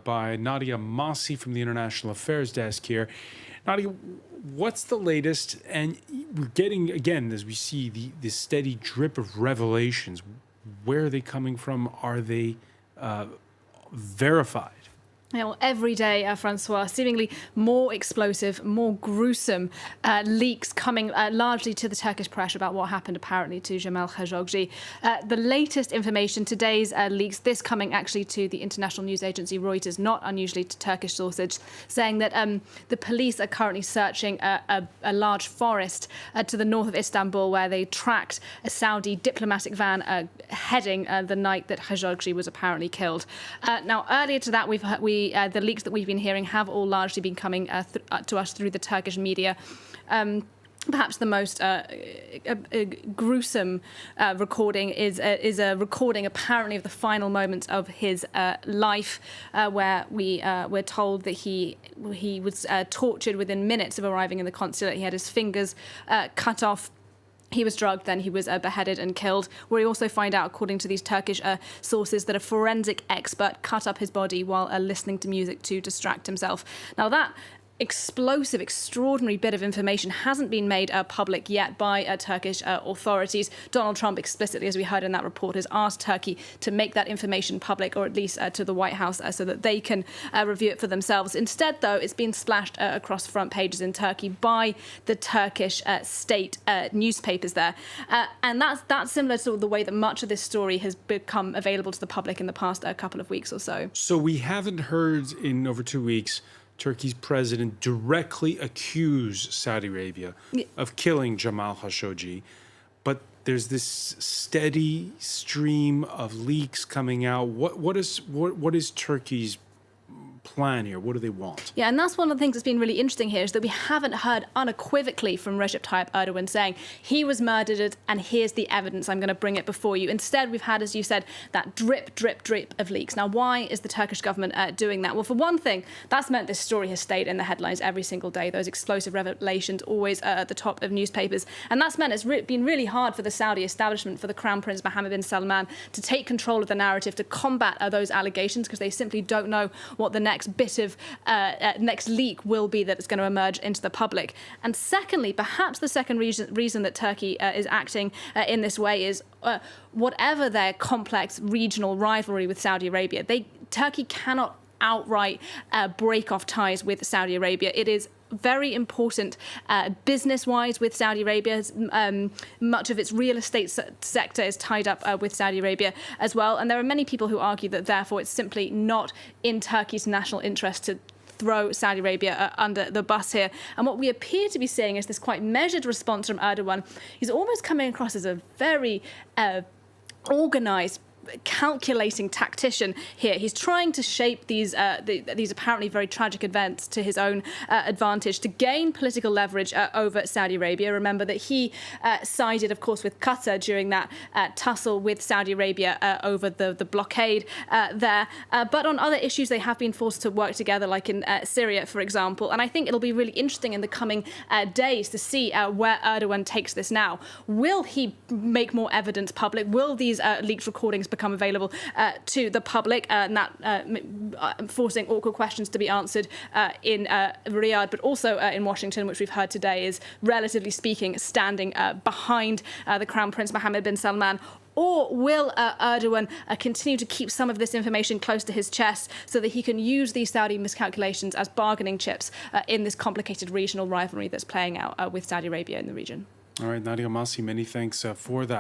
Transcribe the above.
By Nadia Massi from the International Affairs Desk here. Nadia, what's the latest? And we're getting, again, as we see, the steady drip of revelations. Where are they coming from? Are they verified? Every day, Francois, seemingly more explosive, more gruesome leaks coming largely to the Turkish press about what happened apparently to Jamal Khashoggi. The latest information, today's leaks, this coming actually to the international news agency Reuters, not unusually to Turkish sources, saying that the police are currently searching a large forest to the north of Istanbul where they tracked a Saudi diplomatic van heading the night that Khashoggi was apparently killed. Now, earlier to that, the leaks that we've been hearing have all largely been coming to us through the Turkish media. Perhaps the most gruesome recording is a recording apparently of the final moments of his life, where we're told that he was tortured within minutes of arriving in the consulate. He had his fingers cut off. He was drugged, then he was beheaded and killed. We also find out, according to these Turkish sources, that a forensic expert cut up his body while listening to music to distract himself. Now, that explosive, extraordinary bit of information hasn't been made public yet by Turkish authorities. Donald Trump explicitly, as we heard in that report, has asked Turkey to make that information public, or at least to the White House, so that they can review it for themselves. Instead, though, it's been splashed across front pages in Turkey by the Turkish state newspapers there. And that's similar to the way that much of this story has become available to the public in the past couple of weeks or so. So we haven't heard in over 2 weeks Turkey's president directly accuse Saudi Arabia of killing Jamal Khashoggi, but there's this steady stream of leaks coming out. What is Turkey's plan here? What do they want? Yeah, and that's one of the things that's been really interesting here, is that we haven't heard unequivocally from Recep Tayyip Erdogan saying he was murdered and here's the evidence, I'm going to bring it before you. Instead, we've had, as you said, that drip, drip, drip of leaks. Now, why is the Turkish government doing that? Well, for one thing, that's meant this story has stayed in the headlines every single day, those explosive revelations always at the top of newspapers. And that's meant it's been really hard for the Saudi establishment, for the Crown Prince Mohammed bin Salman, to take control of the narrative, to combat those allegations, because they simply don't know what the next bit of next leak will be that is going to emerge into the public. And secondly, perhaps the second reason that Turkey is acting in this way is whatever their complex regional rivalry with Saudi Arabia, Turkey cannot outright break off ties with Saudi Arabia. It is very important business-wise with Saudi Arabia. Much of its real estate sector is tied up with Saudi Arabia as well. And there are many people who argue that therefore it's simply not in Turkey's national interest to throw Saudi Arabia under the bus here. And what we appear to be seeing is this quite measured response from Erdogan. He's almost coming across as a very organised, calculating tactician here. He's trying to shape these apparently very tragic events to his own advantage, to gain political leverage over Saudi Arabia. Remember that he sided, of course, with Qatar during that tussle with Saudi Arabia over the blockade there. But on other issues, they have been forced to work together, like in Syria, for example. And I think it'll be really interesting in the coming days to see where Erdogan takes this now. Will he make more evidence public? Will these leaked recordings become available to the public, and that forcing awkward questions to be answered in Riyadh, but also in Washington, which we've heard today is, relatively speaking, standing behind the Crown Prince Mohammed bin Salman? Or will Erdogan continue to keep some of this information close to his chest so that he can use these Saudi miscalculations as bargaining chips in this complicated regional rivalry that's playing out with Saudi Arabia in the region? All right, Nadia Massi, many thanks for that.